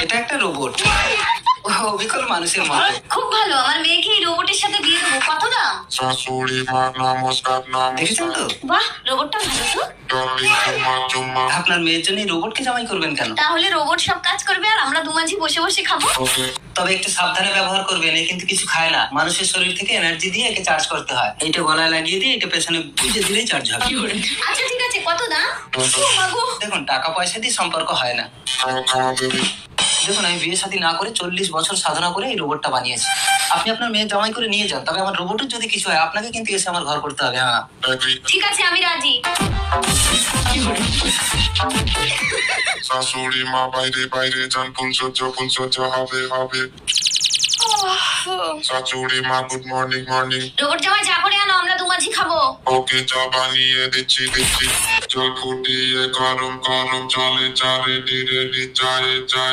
এটা একটা রোবট, অবিকল মানুষের মতো। খুব ভালো, আমার মেয়েকে এই রোবটের সাথে বিয়ে দেবো। কত দাম? শাশুড়ি মা নমস্কার দেখেছেন তো? নমস্কার। বাহ, রোবটটা ভালো তো। ডার্লিং চুম্মা চুম্মা। আপনার মেয়ের জন্য এই রোবটকে জামাই করবেন কেন? তাহলে রোবট সব কাজ করবে আর আমরা দুমাঝি বসে বসে খাবো। ওকে। তবে একটু সাবধানে ব্যবহার করবেন, এ কিন্তু কিছু খায় না। মানুষের শরীর থেকে এনার্জি দিয়ে একে চার্জ করতে হয়। এইটা গলায় লাগিয়ে দিয়ে এটা পেছনে গুঁজে দিলেই চার্জ হবে। আচ্ছা ঠিক আছে, কত দাম? ও মাগো। দেখুন, টাকা পয়সা দিয়ে সম্পর্ক হয় না। খাওয়া বেবি। দেখুন, আমি বিয়ে শাদী না করে 40 বছর সাধনা করে এই রোবটটা বানিয়েছি। আপনি আপনার মেয়ে জামাই করে নিয়ে যান, তবে আমার রোবটের যদি কিছু হয় আপনাকে কিন্তু এসে আমার ঘর করতে হবে। হ্যাঁ, বেবি। ঠিক আছে, আমি রাজি। শাশুড়ি মা বাইরে বাইরে যান, ফুলসজ্জা হবে হবে। শাশুড়ি মা গুড মর্নিং মর্নিং। রোবট জামাই চা করে আনো, আমরা দুমাঝি খাবো। ওকে চা বানিয়ে দিচ্ছি দিচ্ছি। জল ফুটিয়ে গরম গরম জলে চা রেডি রেডি চায়ে চায়ে।